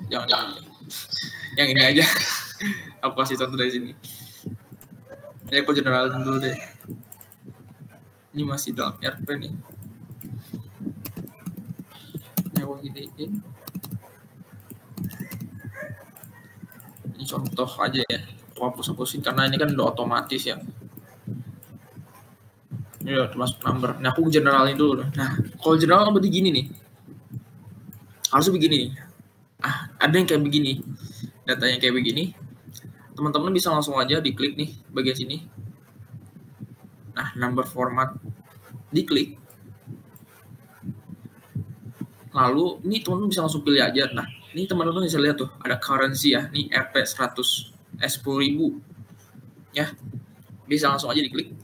Jangan yang ini aja. Aku kasih contoh dari sini. Ya aku generalin dulu deh. Ini masih dalam RP nih. Ya aku gedein. Ini contoh aja ya. Aku hapus-hapusin karena ini kan udah otomatis ya. Ini udah termasuk number. Nah aku generalin dulu. Nah kalau general berarti gini nih. Harusnya begini nih. Ada yang kayak begini. Datanya kayak begini. Teman-teman bisa langsung aja diklik nih bagian sini. Nah number format diklik. Lalu ini teman-teman bisa langsung pilih aja. Nah ini teman-teman bisa lihat tuh ada currency ya. Ini RP 100 10.000 ya. Bisa langsung aja diklik.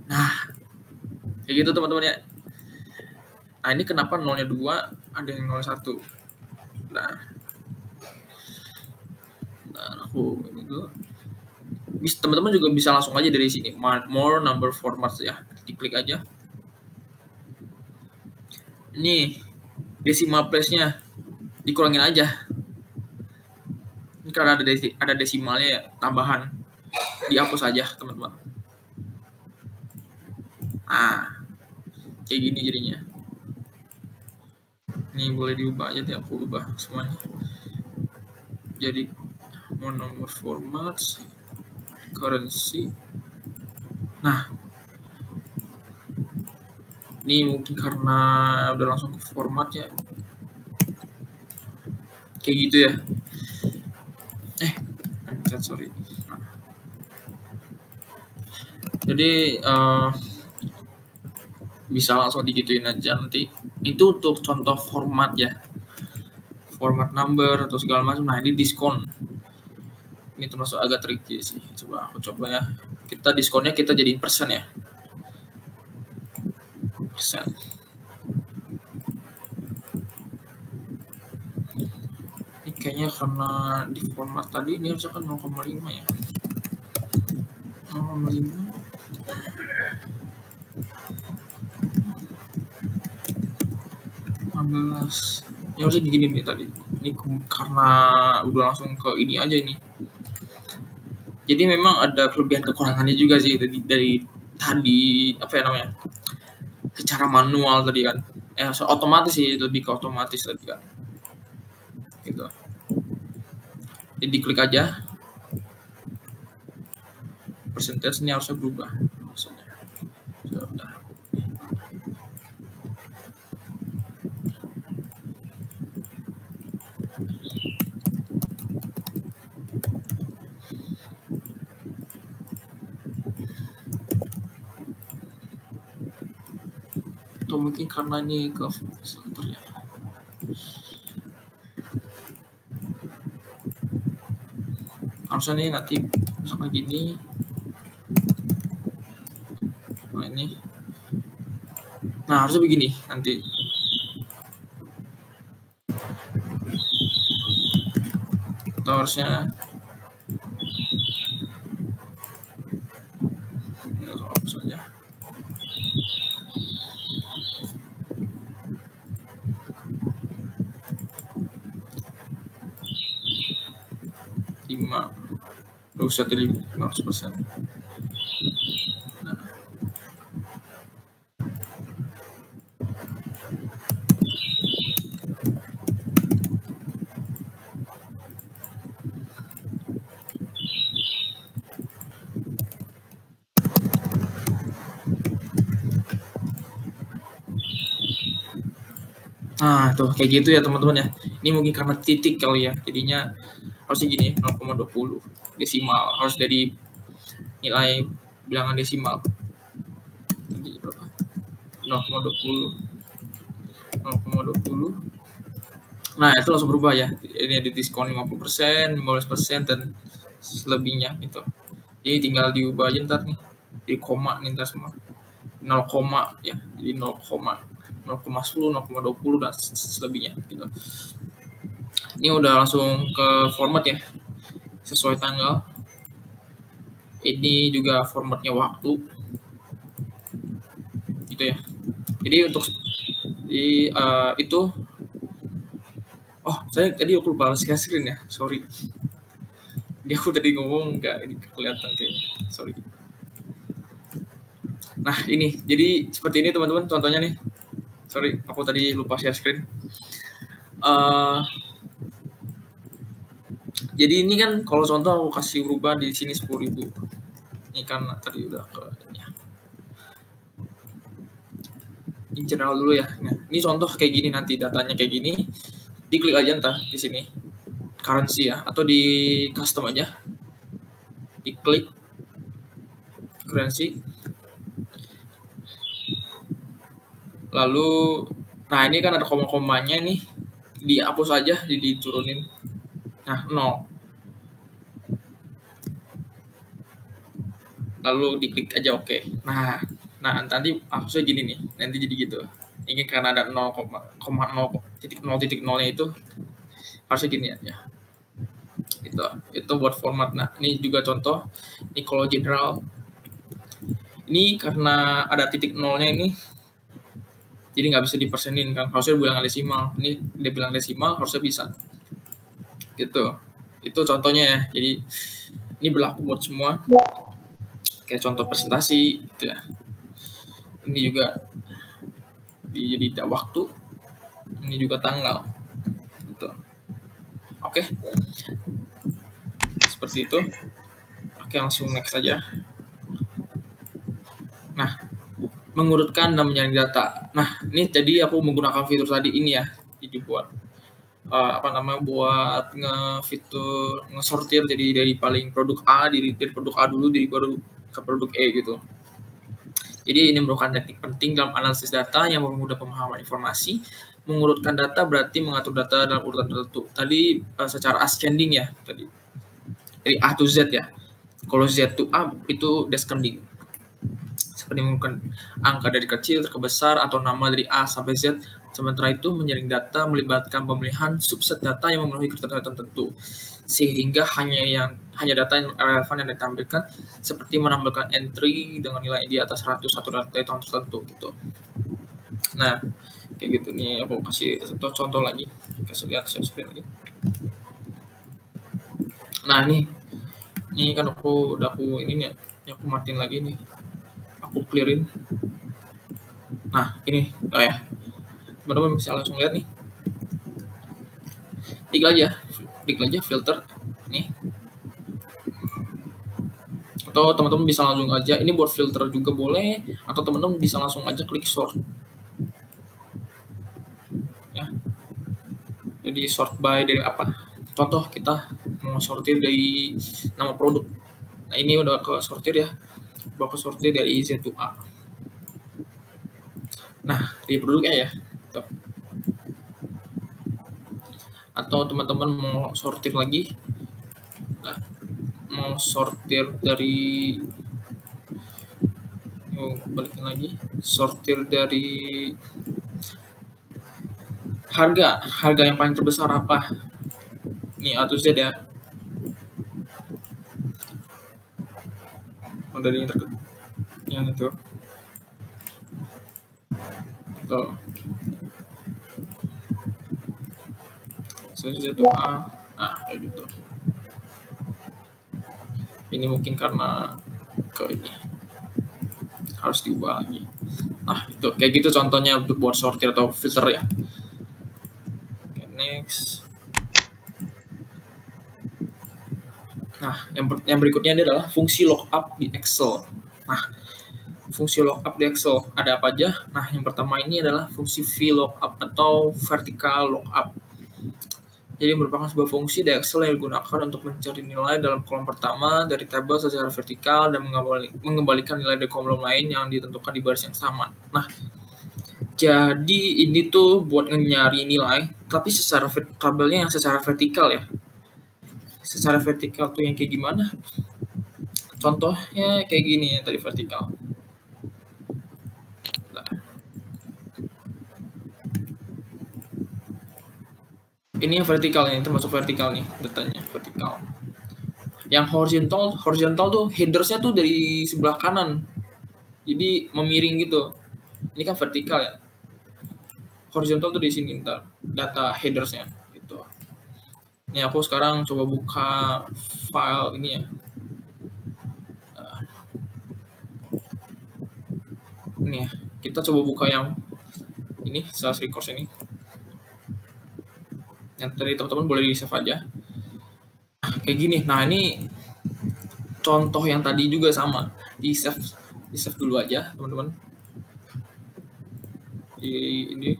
Nah kayak gitu teman-teman ya. Nah ini kenapa nolnya 2 ada yang 01. Nah aku ini dulu. Teman-teman juga bisa langsung aja dari sini more number formats ya, diklik aja. Ini decimal place-nya dikurangin aja. Ini karena ada desimalnya ya, tambahan, dihapus aja teman-teman. Kayak gini jadinya. Ini boleh diubah aja deh, aku ubah semuanya. Jadi more number formats, currency. Nah ini mungkin karena udah langsung ke format ya, kayak gitu ya. Sorry. Jadi bisa langsung digituin aja nanti. Itu untuk contoh format ya, format number atau segala macam. Nah ini diskon. Ini termasuk agak tricky sih. Coba aku coba ya. Kita diskonnya kita jadiin persen ya. Persen. Ini kayaknya karena di format tadi ini harusnya kan 0,5 ya. 0,5. Ya harusnya gini nih tadi. Ini karena udah langsung ke ini aja ini. Jadi memang ada kelebihan kekurangannya juga sih dari tadi apa ya namanya, secara manual tadi kan. Otomatis sih, lebih ke otomatis tadi kan. Gitu. Jadi diklik aja. Persentasenya harusnya berubah. Atau mungkin karena ini ke filter ya. Harusnya nih nanti misalnya gini. Nah ini. Nah harusnya begini nanti. Atau harusnya saja. Gak usah dari 100%. Nah tuh kayak gitu ya teman-teman ya. Ini mungkin karena titik kali ya, jadinya harusnya gini 0,20 desimal, harus dari nilai bilangan desimal. 0,20. Nah itu langsung berubah ya. Ini ada diskon 50%, 15% dan selebihnya gitu. Jadi tinggal diubah aja ntar nih, di koma nih ntar semua 0, ya, jadi 0,10, 0,20 dan selebihnya gitu. Ini udah langsung ke format ya, sesuai tanggal. Ini juga formatnya waktu gitu ya. Jadi untuk itu Oh, saya tadi aku lupa share screen ya, sorry. Dia aku tadi ngomong nggak kelihatan kayaknya, sorry. Nah ini, jadi seperti ini teman-teman contohnya nih. Sorry, aku tadi lupa share screen. Jadi ini kan kalau contoh aku kasih berubah di sini 10.000. Ini kan tadi udah ke ini. In general dulu ya. Nah, ini contoh kayak gini nanti datanya kayak gini. Diklik aja entah di sini currency ya, atau di custom aja. Diklik currency. Lalu, nah ini kan ada koma-komanya nih, dihapus aja, diturunin. Nah, 0. Lalu diklik aja oke. Nah nanti hapusnya gini nih, nanti jadi gitu. Ini karena ada 0,0.0.0-nya itu harusnya gini aja. Itu buat format. Nah, ini juga contoh. Ini kalau general. Ini karena ada titik 0-nya ini, jadi nggak bisa dipersenin kan. Harusnya bilang desimal. Ini dia bilang desimal, harusnya bisa. Gitu. Itu contohnya ya. Jadi ini berlaku buat semua. Kayak contoh presentasi gitu ya. Ini juga jadi waktu. Ini juga tanggal. Gitu. Oke. Seperti itu. Oke, langsung next aja. Nah, mengurutkan dan menyaring data. Nah, ini tadi aku menggunakan fitur tadi ini ya. Jadi buat buat ngesortir jadi dari paling produk A dari produk A dulu baru ke produk E gitu. Jadi ini merupakan teknik penting dalam analisis data yang mempermudah pemahaman informasi. Mengurutkan data berarti mengatur data dalam urutan tertentu. Tadi secara ascending ya, tadi dari A to Z ya. Kalau Z to A itu descending. Seperti menggunakan angka dari kecil ke besar atau nama dari A sampai Z. Sementara itu, menyaring data melibatkan pemilihan subset data yang memenuhi kriteria tertentu, sehingga hanya data yang relevan yang ditampilkan, seperti menambahkan entry dengan nilai di atas 100 atau data tahun tertentu gitu. Nah, kayak gitu nih. Aku kasih contoh lagi, kasih lihat screen lagi. Nah, ini kan aku ini nih, aku matiin lagi nih, aku clearin. Nah, ini ya. Teman-teman bisa langsung lihat nih. Klik aja filter nih. Atau teman-teman bisa langsung aja, ini buat filter juga boleh, atau teman-teman bisa langsung aja klik sort. Ya. Jadi sort by dari apa? Contoh kita mau sortir dari nama produk. Nah, ini udah ke sortir ya. Udah ke sortir dari Z to A. Nah, di produknya ya. Tuh. Atau teman-teman mau sortir lagi, nah, mau sortir dari balikin lagi, sortir dari harga yang paling terbesar apa, ini A to Z ya. Dari yang itu tuh. Z to A. Nah, kayak gitu. Ini mungkin karena ini harus diubah lagi. Nah, itu kayak gitu contohnya untuk buat sortir atau filter ya. Okay, next. Nah, yang berikutnya adalah fungsi lookup di Excel. Nah, fungsi lookup di Excel ada apa aja? Nah, yang pertama ini adalah fungsi VLOOKUP atau vertical lookup. Jadi merupakan sebuah fungsi di Excel yang digunakan untuk mencari nilai dalam kolom pertama dari tabel secara vertikal dan mengembalikan nilai dari kolom lain yang ditentukan di baris yang sama. Nah, jadi ini tuh buat nyari nilai, tapi secara tabelnya yang secara vertikal ya. Secara vertikal tuh yang kayak gimana? Contohnya kayak gini ya tadi vertikal. Ini yang vertikal nih, termasuk vertikal nih datanya, vertikal. Yang horizontal tuh headersnya tuh dari sebelah kanan, jadi memiring gitu. Ini kan vertikal ya. Horizontal tuh di sini ntar data headersnya gitu. Ini aku sekarang coba buka file ini ya. Ini ya, kita coba buka yang ini, sales records ini. Yang tadi teman-teman boleh di-save aja. Nah, kayak gini. Nah, ini contoh yang tadi juga sama. Di-save dulu aja, teman-teman. Ini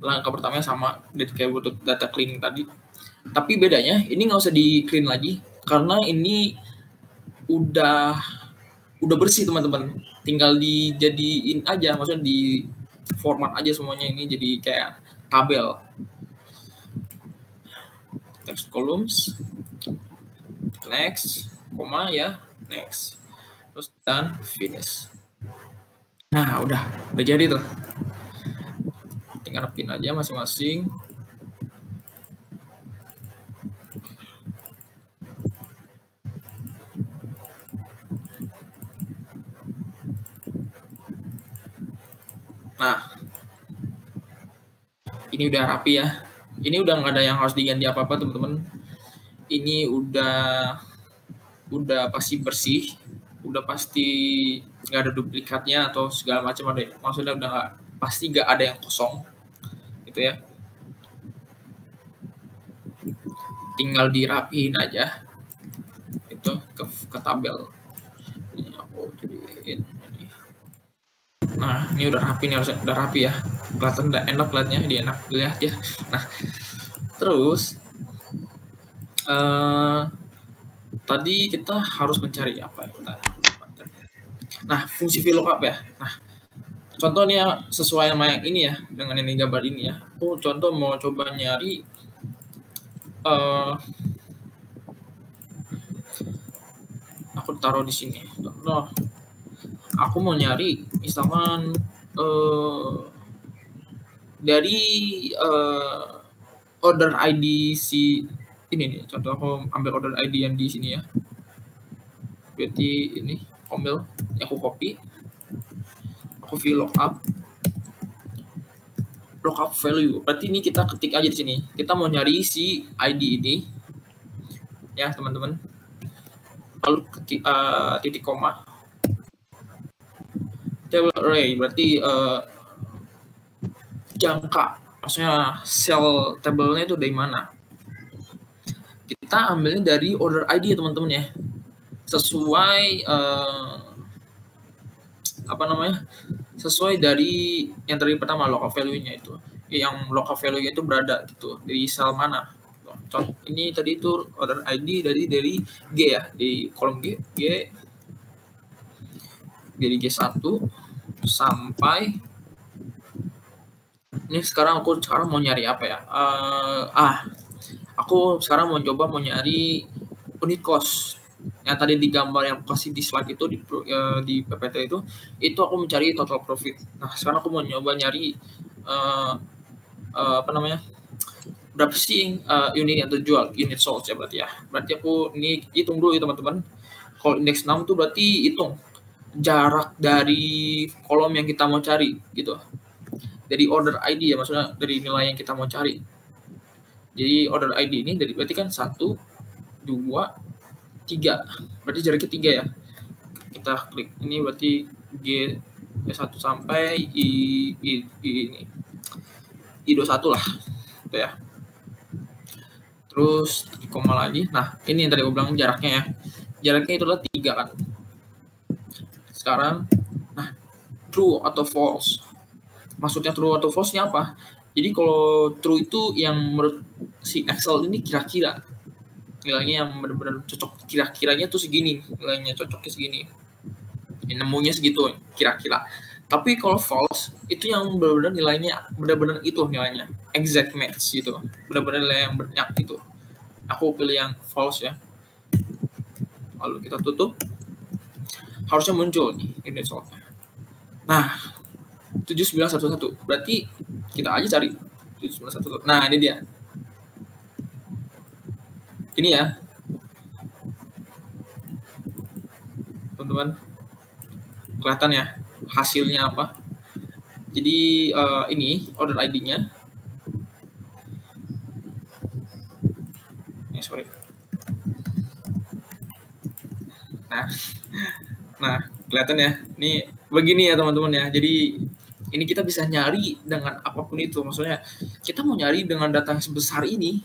langkah pertamanya sama, kayak butuh data cleaning tadi. Tapi bedanya ini nggak usah di clean lagi karena ini udah bersih teman-teman. Tinggal dijadiin aja, maksudnya di format aja semuanya, ini jadi kayak tabel. Text columns, next, koma ya, next, terus dan finish. Nah udah jadi tuh. Tinggal pin aja masing-masing. Nah, ini udah rapi ya. Ini udah nggak ada yang harus diganti apa-apa teman-teman. Ini udah pasti bersih, udah pasti nggak ada duplikatnya atau segala macam ada. Maksudnya udah nggak, pasti nggak ada yang kosong, gitu ya. Tinggal dirapiin aja, itu ke tabel. Ini aku jadiin. Nah, ini udah rapi nih, harusnya udah rapi ya. Kelihatan udah enak liatnya, dia enak dilihat ya. Nah, terus tadi kita harus mencari apa ya? Nah, fungsi VLOOKUP ya. Nah, contohnya sesuai sama yang ini ya, dengan ini gambar ini ya. Aku contoh mau coba nyari aku taruh di sini. Contoh, aku mau nyari misalkan dari order ID si ini nih. Contoh aku ambil order ID yang di sini ya. Berarti ini ambil, aku copy, aku VLOOKUP lookup value. Berarti ini kita ketik aja di sini. Kita mau nyari si ID ini, ya teman-teman. Lalu ketik titik koma. Table array berarti jangka, maksudnya cell table-nya itu dari mana? Kita ambilnya dari order ID ya teman-teman ya. Sesuai sesuai dari yang tadi pertama lookup value-nya itu. Yang lookup value-nya itu berada gitu di sel mana. Contoh ini tadi itu order ID dari G ya, di kolom G dari G1 sampai ini. Sekarang aku mau nyari apa ya? Aku sekarang mau nyari unit cost. Yang tadi di gambar yang kasih di slide itu di PPT itu aku mencari total profit. Nah, sekarang aku mau nyoba nyari berapa sih unit yang terjual, unit sold ya berarti ya. Berarti aku ini hitung dulu ya teman-teman. Kalau indeks 6 tuh berarti hitung jarak dari kolom yang kita mau cari gitu. Dari order ID ya, maksudnya dari nilai yang kita mau cari. Jadi order ID ini berarti kan 1, 2, 3. Berarti jaraknya 3 ya. Kita klik ini berarti G1 sampai ini I21 lah. Gitu ya. Terus koma lagi. Nah, ini yang tadi aku bilang jaraknya ya. Jaraknya itu adalah 3 kan. Sekarang, nah, true atau false. Maksudnya true atau false-nya apa? Jadi kalau true itu yang menurut si Excel ini kira-kira nilainya yang benar-benar cocok, kira-kiranya tuh segini, nilainya cocoknya segini. Nemunya segitu kira-kira. Tapi kalau false itu yang benar-benar nilainya benar-benar itu nilainya exact match gitu. Benar-benar nilai yang banyak gitu. Aku pilih yang false ya. Lalu kita tutup. Harusnya muncul nih ini soalnya. Nah, 7911. Berarti kita aja cari 7911. Nah, ini dia. Ini ya. Teman-teman. Kelihatan ya hasilnya apa. Jadi ini order ID-nya. Sorry. Nah, kelihatan ya. Ini begini ya teman-teman ya. Jadi ini kita bisa nyari dengan apapun itu. Maksudnya kita mau nyari dengan data yang sebesar ini,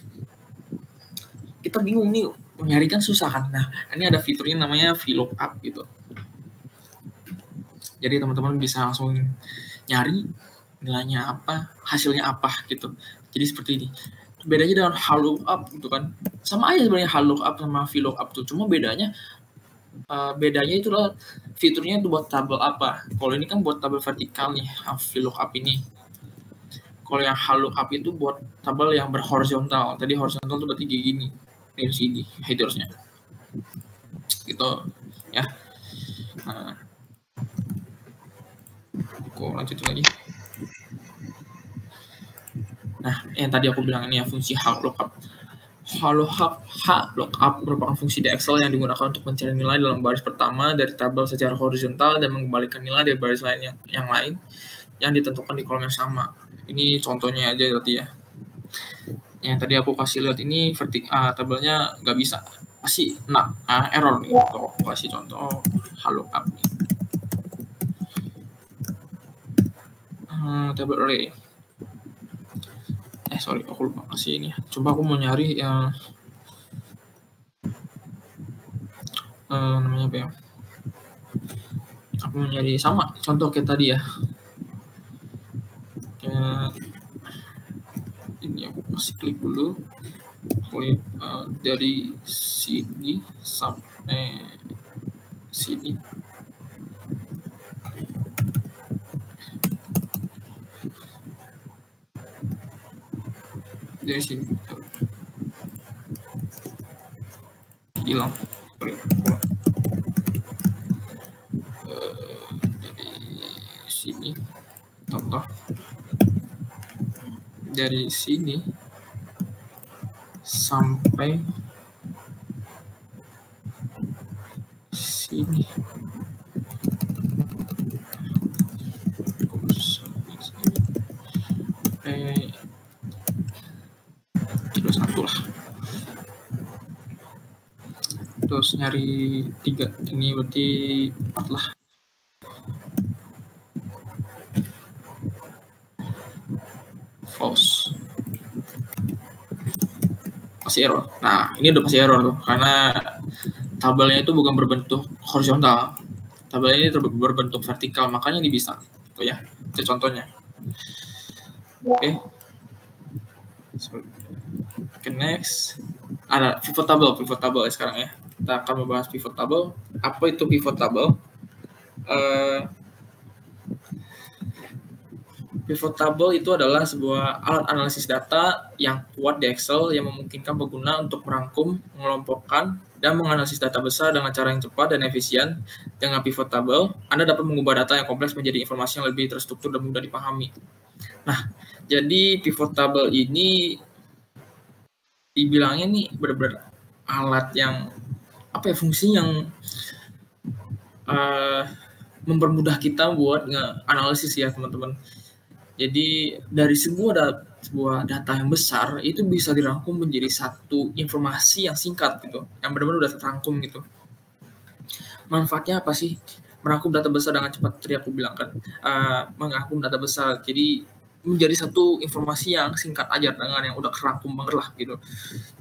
kita bingung nih, mau nyari kan susah kan. Nah, ini ada fiturnya namanya VLOOKUP gitu. Jadi teman-teman bisa langsung nyari nilainya apa, hasilnya apa gitu. Jadi seperti ini. Bedanya dengan HLOOKUP gitu kan. Sama aja sebenarnya HLOOKUP sama VLOOKUP tuh. Cuma bedanya itu adalah fiturnya itu buat tabel apa. Kalau ini kan buat tabel vertikal nih, VLOOKUP ini. Kalau yang HLOOKUP itu buat tabel yang berhorizontal. Tadi horizontal itu berarti kayak gini. Dari sini headersnya. Gitu ya. Nah, aku lanjutin lagi. Nah, yang tadi aku bilang ini ya fungsi HLOOKUP. HLOOKUP merupakan fungsi di Excel yang digunakan untuk mencari nilai dalam baris pertama dari tabel secara horizontal dan mengembalikan nilai dari baris lain yang lain yang ditentukan di kolom yang sama. Ini contohnya aja berarti ya. Yang tadi aku kasih lihat ini tabelnya nggak bisa, pasti error nih. Aku kasih contoh HLOOKUP. Tabel array. Sorry, aku lupa kasih ini. Coba aku mau nyari yang namanya apa ya? Aku mau nyari sama contoh kayak tadi ya. Ini aku kasih klik dulu. Klik dari sini sampai sini. Dari sini hilang. Dari sini contoh dari sini sampai sini. Kilo 1 lah. Terus nyari 3, ini berarti 4 lah. False. Pasti error. Nah, ini udah pasti error tuh, karena tabelnya itu bukan berbentuk horizontal. Tabelnya ini berbentuk vertikal, makanya ini bisa. Tuh ya, itu contohnya. Oke. Oke, next. Ada pivot table sekarang ya. Kita akan membahas pivot table. Apa itu pivot table? Pivot table itu adalah sebuah alat analisis data yang kuat di Excel yang memungkinkan pengguna untuk merangkum, mengelompokkan, dan menganalisis data besar dengan cara yang cepat dan efisien. Dengan pivot table, Anda dapat mengubah data yang kompleks menjadi informasi yang lebih terstruktur dan mudah dipahami. Nah, jadi pivot table ini dibilangnya nih benar-benar alat yang fungsi yang mempermudah kita buat nge-analisis ya teman-teman. Jadi dari sebuah data yang besar itu bisa dirangkum menjadi satu informasi yang singkat gitu, yang benar-benar udah terangkum gitu. Manfaatnya apa sih? Merangkum data besar dengan cepat, tadi aku bilang kan, merangkum data besar. Jadi menjadi satu informasi yang singkat aja dengan yang udah kerangkum banget lah gitu.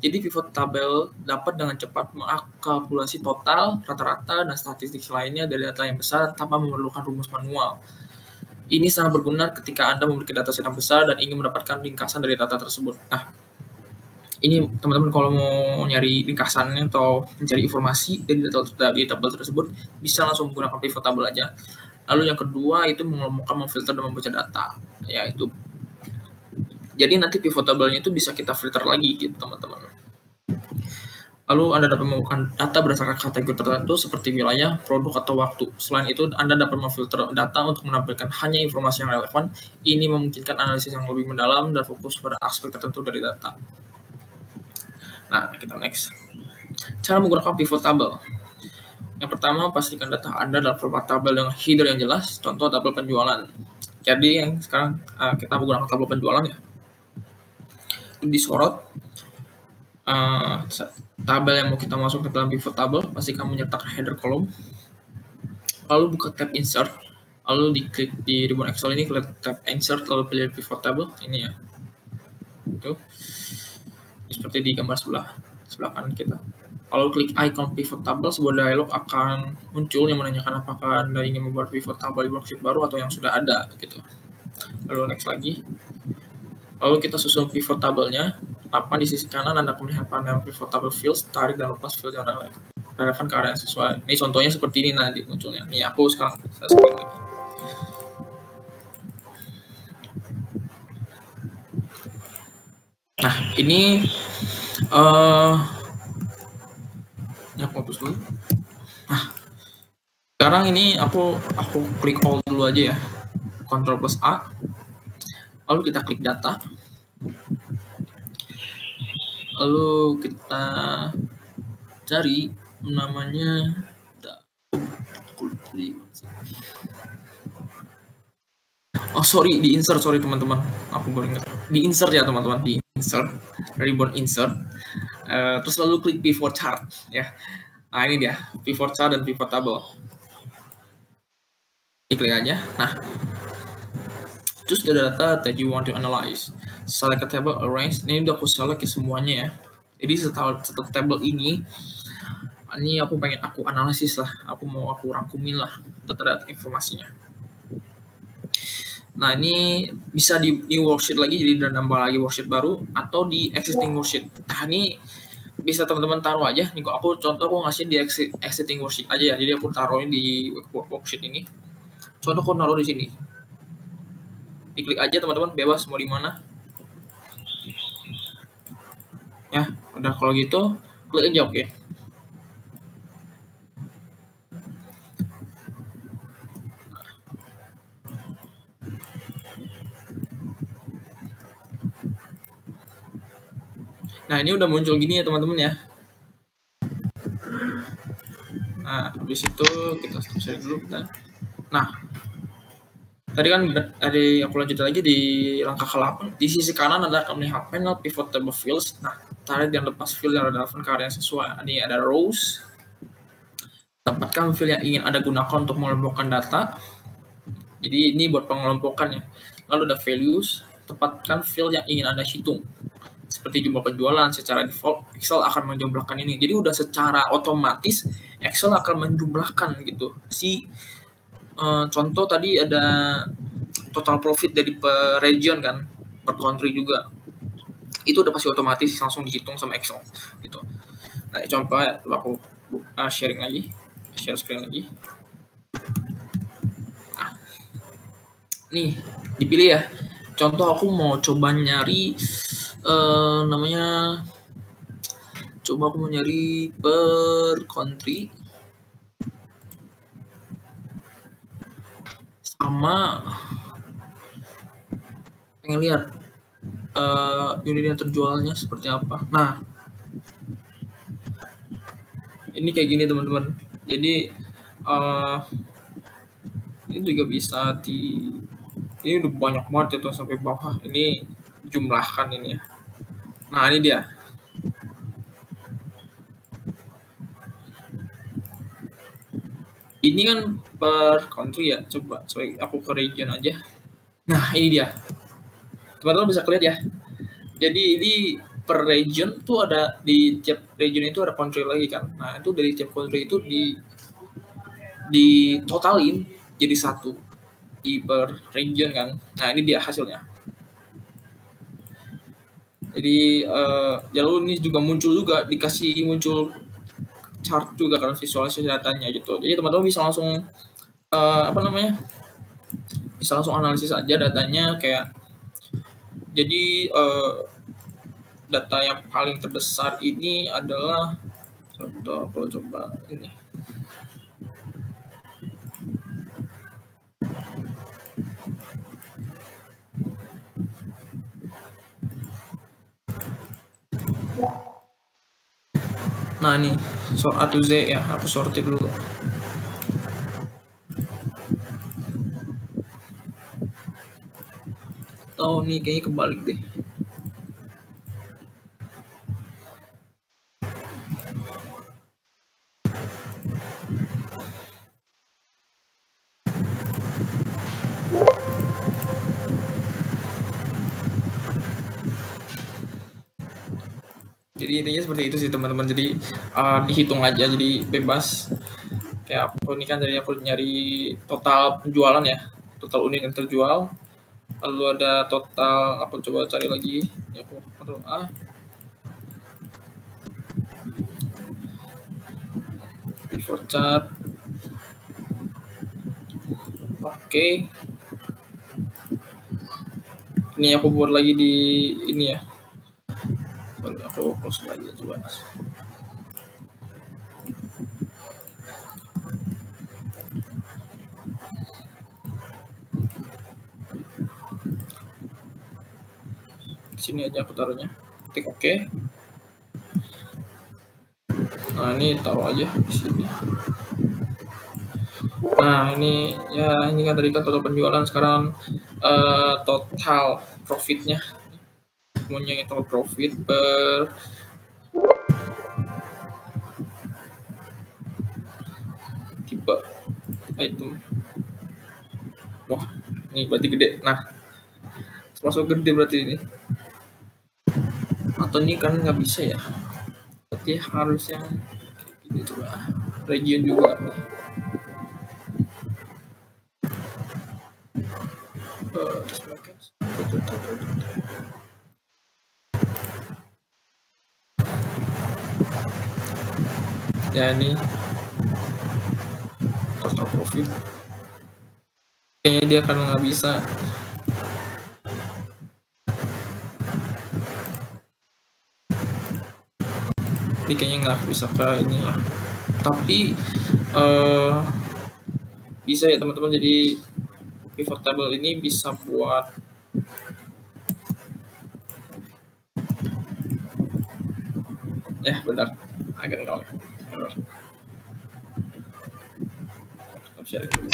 Jadi pivot table dapat dengan cepat mengakalkulasi total, rata-rata, dan statistik lainnya dari data yang besar tanpa memerlukan rumus manual. Ini sangat berguna ketika Anda memiliki data set yang besar dan ingin mendapatkan ringkasan dari data tersebut. Nah, ini teman-teman kalau mau nyari ringkasannya atau mencari informasi dari tabel tersebut, bisa langsung menggunakan pivot table aja. Lalu yang kedua itu mengelompokkan, memfilter, dan membaca data. Yaitu, jadi nanti pivot table-nya itu bisa kita filter lagi gitu teman-teman. Lalu Anda dapat menemukan data berdasarkan kategori tertentu seperti wilayah, produk, atau waktu. Selain itu, Anda dapat memfilter data untuk menampilkan hanya informasi yang relevan. Ini memungkinkan analisis yang lebih mendalam dan fokus pada aspek tertentu dari data. Nah, kita next. Cara menggunakan pivot table. Yang pertama, pastikan data Anda dalam format tabel dengan header yang jelas, contoh tabel penjualan. Jadi yang sekarang kita menggunakan tabel penjualan ya. Disorot. tabel yang mau kita masuk ke dalam pivot table, pasti kamu nyertakan header column, lalu buka tab insert, lalu diklik di ribbon Excel ini, klik tab insert, lalu pilih pivot table ini ya, itu seperti di gambar sebelah kanan kita. Lalu klik icon pivot table, sebuah dialog akan muncul yang menanyakan apakah Anda ingin membuat pivot table di worksheet baru atau yang sudah ada gitu. Lalu next lagi. Lalu kita susun pivot table-nya. Papan di sisi kanan Anda akan melihat panel pivot table fields, tarik dan lepas field yang relevan ke area yang sesuai. Ini contohnya seperti ini nanti munculnya. Ini aku sekarang saya screen lagi. Nah, ini aku hapus dulu. Nah, sekarang ini aku klik all dulu aja ya. Ctrl plus A. Lalu kita klik data. Lalu kita cari namanya di insert, sorry teman-teman, aku baru ingat, di insert ya teman-teman, di insert, ribbon insert, terus lalu klik pivot chart ya. Nah ini dia pivot chart dan pivot table, diklik aja. Nah, choose the data that you want to analyze, select a table, arrange. Ini udah aku select semuanya ya. Jadi setelah table ini aku pengen aku analisis lah, aku rangkumin lah terhadap informasinya. Nah ini bisa di new worksheet lagi, jadi nambah lagi worksheet baru, atau di existing worksheet. Nah ini bisa teman-teman taruh aja. Nih aku ngasih di existing worksheet aja ya. Jadi aku taruhin di worksheet ini. Contoh aku naruh di sini. Diklik aja teman-teman, bebas mau di mana. Ya, udah kalau gitu klik aja oke. Nah, ini udah muncul gini ya teman-teman ya. Nah, habis itu kita share dulu. Nah, tadi kan aku lanjut lagi di langkah ke-8. Di sisi kanan Anda akan melihat panel pivot table fields. Nah, tarik dan lepas field yang relevan ke area yang sesuai. Ini ada rows. Tempatkan field yang ingin Anda gunakan untuk mengelompokkan data. Jadi ini buat pengelompokannya. Lalu ada values. Tempatkan field yang ingin Anda hitung. Seperti jumlah penjualan, secara default Excel akan menjumlahkan ini. Jadi udah secara otomatis Excel akan menjumlahkan gitu. Contoh tadi ada total profit dari per region kan, per country juga. Itu udah pasti otomatis langsung dihitung sama Excel gitu. Nah, contoh aku sharing lagi, share screen lagi. Nah, nih dipilih ya. Contoh aku mau coba nyari aku mau nyari per country sama pengen lihat unit yang terjualnya seperti apa. Nah, ini kayak gini teman-teman. Jadi ini juga bisa ini udah banyak banget itu sampai bawah. Ini jumlahkan ini ya. Nah, ini dia. Ini kan per country ya. Coba aku ke region aja. Nah, ini dia. Teman-teman bisa lihat ya. Jadi ini per region tuh ada, di tiap region itu ada country lagi kan. Nah, itu dari tiap country itu di totalin jadi satu di per region kan. Nah, ini dia hasilnya. Jadi lalu ini juga muncul juga, dikasih muncul chart juga kan, visualisasi datanya gitu. Jadi teman-teman bisa langsung bisa langsung analisis aja datanya kayak. Jadi data yang paling terbesar ini adalah contoh, kalau coba ini. Nah ini sort A to Z ya, aku sortir dulu. Oh nih kayaknya kebalik deh. Jadi intinya seperti itu sih teman-teman. Jadi dihitung aja, jadi bebas. Kayak aku ini kan dari aku nyari total penjualan ya, total unit yang terjual. Lalu ada total, aku coba cari lagi. Ya, aku Ctrl A. Pivot chart. Oke. Ini aku buat lagi di ini ya. Aku close lagi coba. Sini aja aku taruhnya. Klik oke. Nah, ini taruh aja di sini. Nah, ini ya, ini kan tadi kan total penjualan, sekarang total profitnya. Semuanya total profit per tipe item. Wah, ini berarti gede. Nah, termasuk gede berarti ini. Atau ini kan nggak bisa ya? Berarti harus yang gitu lah. Region juga. Ya, ini total profit. Kayaknya dia karena nggak bisa. Ini kayaknya nggak bisa ke ini ya. Tapi bisa ya teman-teman. Jadi pivot table ini bisa buat benar, agak nol. Share dulu.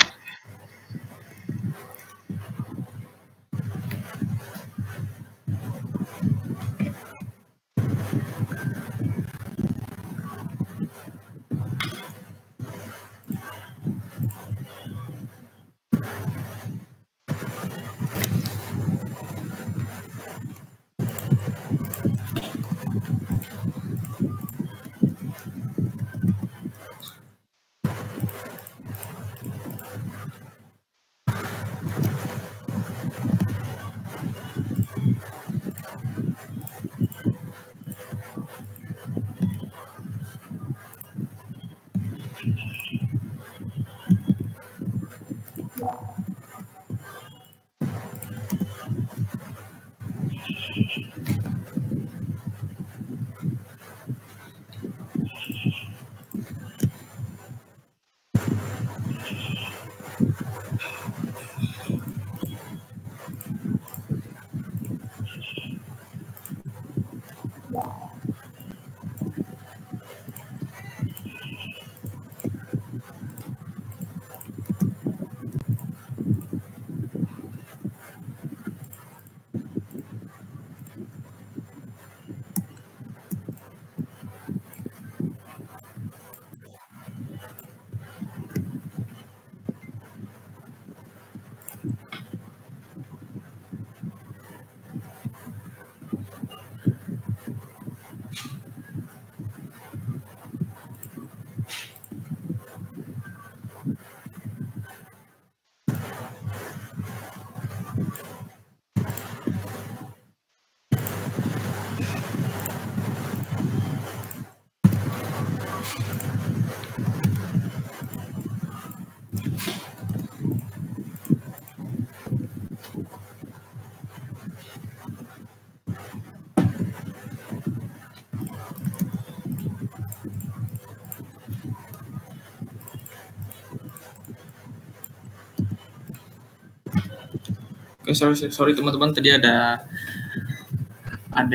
Oke, sorry teman-teman, tadi ada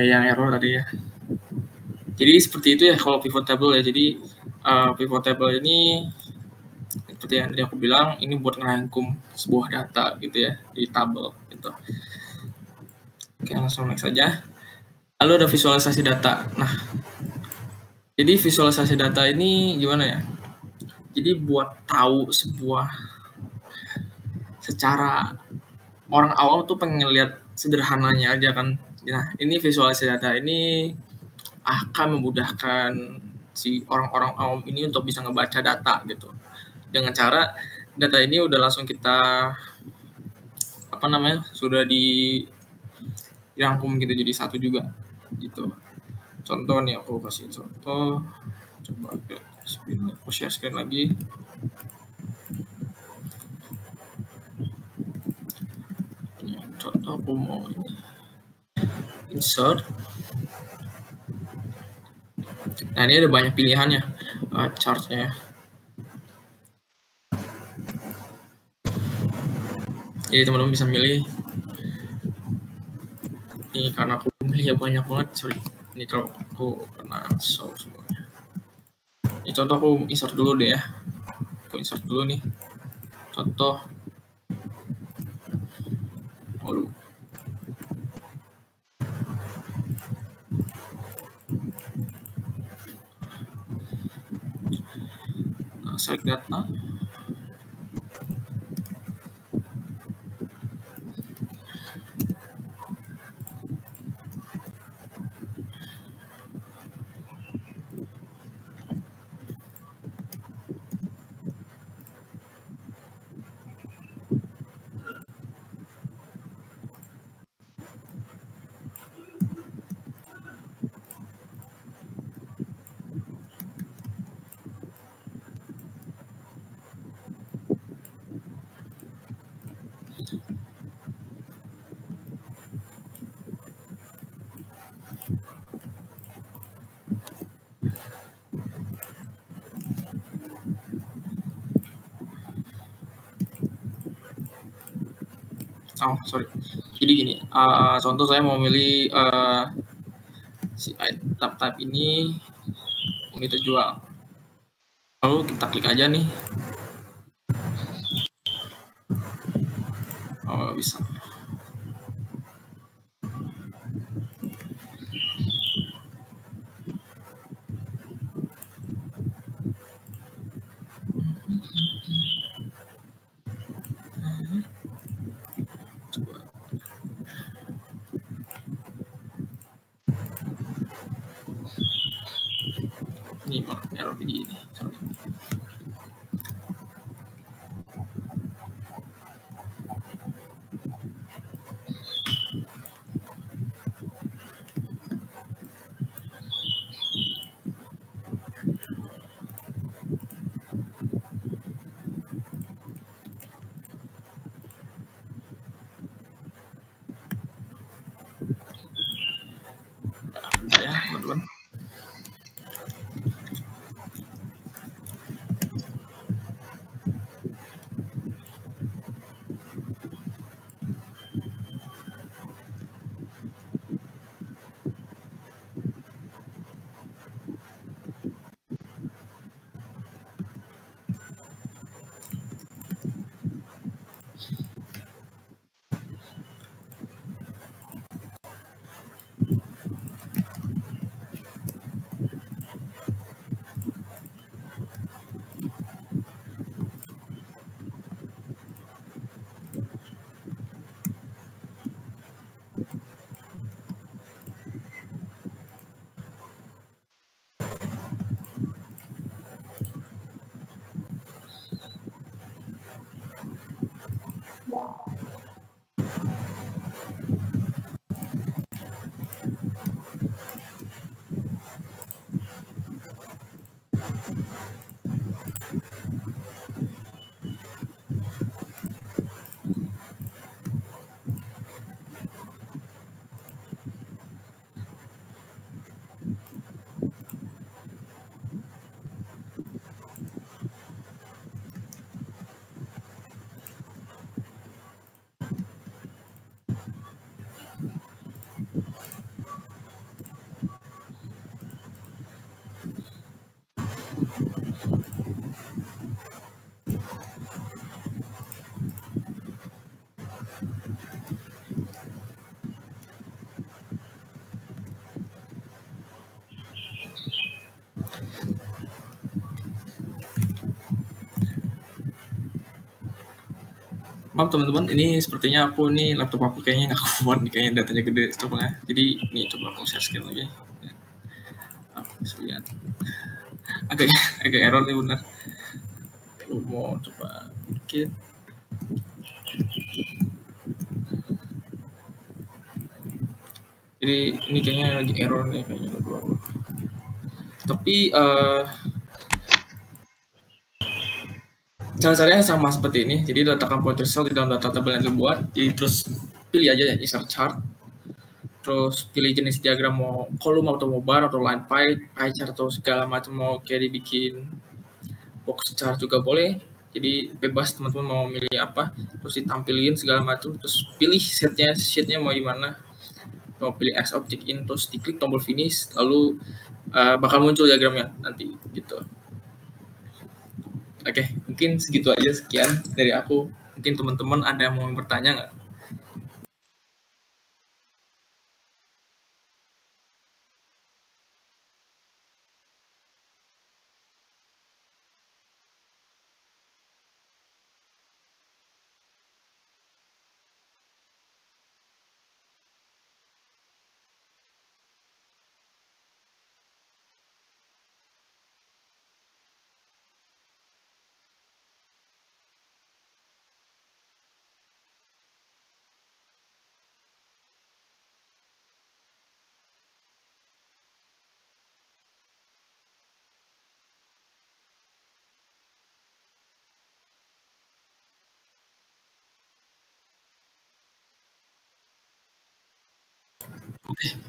yang error tadi ya. Jadi seperti itu ya kalau pivot table ya. Jadi pivot table ini seperti yang tadi aku bilang, ini buat ngerangkum sebuah data gitu ya di tabel gitu. Oke, langsung next saja. Lalu ada visualisasi data. Nah, jadi visualisasi data ini gimana ya? Jadi buat tahu sebuah, secara orang awam tuh pengen lihat sederhananya aja kan. Nah, ini visualisasi data ini akan memudahkan si orang-orang awam ini untuk bisa ngebaca data gitu. Dengan cara data ini udah langsung kita sudah dirangkum gitu jadi satu juga gitu. Contoh nih aku kasih contoh, coba aku share screen lagi. Ini contoh aku mau insert. Nah ini ada banyak pilihannya chartnya. Jadi teman-teman bisa milih. Ini karena aku milih banyak banget, sorry. Ini kalau aku kena show semuanya. Ini contoh aku insert dulu deh ya. Aku insert dulu nih. Contoh. Waduh. Nah, select data. Oh, sorry. Jadi gini, contoh saya mau milih si tab ini mau kita jual. Lalu kita klik aja nih. Oh, bisa. Ini error begini. Sorry. Ya, teman-teman. Maaf teman-teman, ini sepertinya aku nih laptop aku kayaknya nggak kuat nih, kayaknya datanya gede stopnya. Jadi ini coba aku share screen lagi. Lihat. Agak error nih benar. Lu mau coba bikin. Jadi ini kayaknya lagi error nih kayaknya. Tapi cara-caranya sama seperti ini. Jadi letakkan pointer cell di dalam data tabel yang dibuat. Jadi terus pilih aja ya insert chart. Terus pilih jenis diagram mau kolom atau mau bar atau line pie chart atau segala macam, mau kayak dibikin box chart juga boleh. Jadi bebas teman-teman mau milih apa, terus ditampilin segala macam, terus pilih sheetnya mau gimana, mau pilih as object in, terus diklik tombol finish, lalu bakal muncul diagramnya nanti gitu. Oke, mungkin segitu aja, sekian dari aku. Mungkin teman-teman ada yang mau bertanya nggak?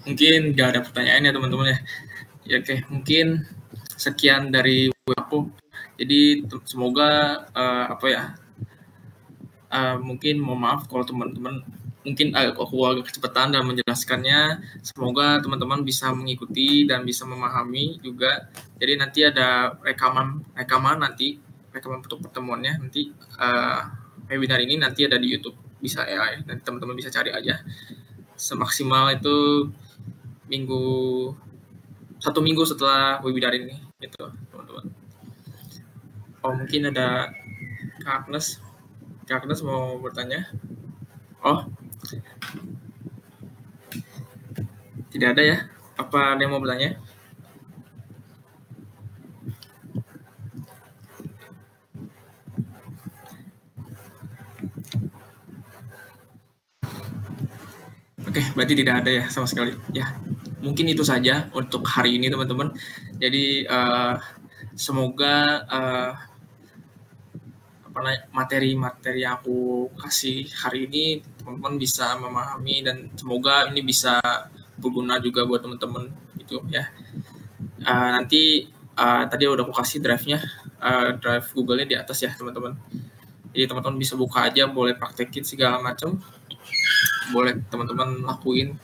Mungkin nggak ada pertanyaan ya teman-teman ya. Ya oke, mungkin sekian dari aku. Jadi semoga apa ya, mungkin mohon maaf kalau teman-teman mungkin aku agak kecepatan dan menjelaskannya. Semoga teman-teman bisa mengikuti dan bisa memahami juga. Jadi nanti ada rekaman nanti, rekaman untuk pertemuannya nanti, webinar ini nanti ada di YouTube, bisa ya, nanti teman-teman bisa cari aja. Semaksimal itu satu minggu setelah webinar ini gitu teman-teman. Oh mungkin ada Kak Agnes mau bertanya. Oh tidak ada ya, apa ada yang mau bertanya? Oke, berarti tidak ada ya sama sekali ya. Mungkin itu saja untuk hari ini teman-teman. Jadi semoga materi-materi yang aku kasih hari ini teman-teman bisa memahami, dan semoga ini bisa berguna juga buat teman-teman gitu ya. Nanti tadi udah aku kasih drive-nya, drive Google-nya di atas ya teman-teman. Jadi teman-teman bisa buka aja, boleh praktekin segala macam, boleh teman-teman lakuin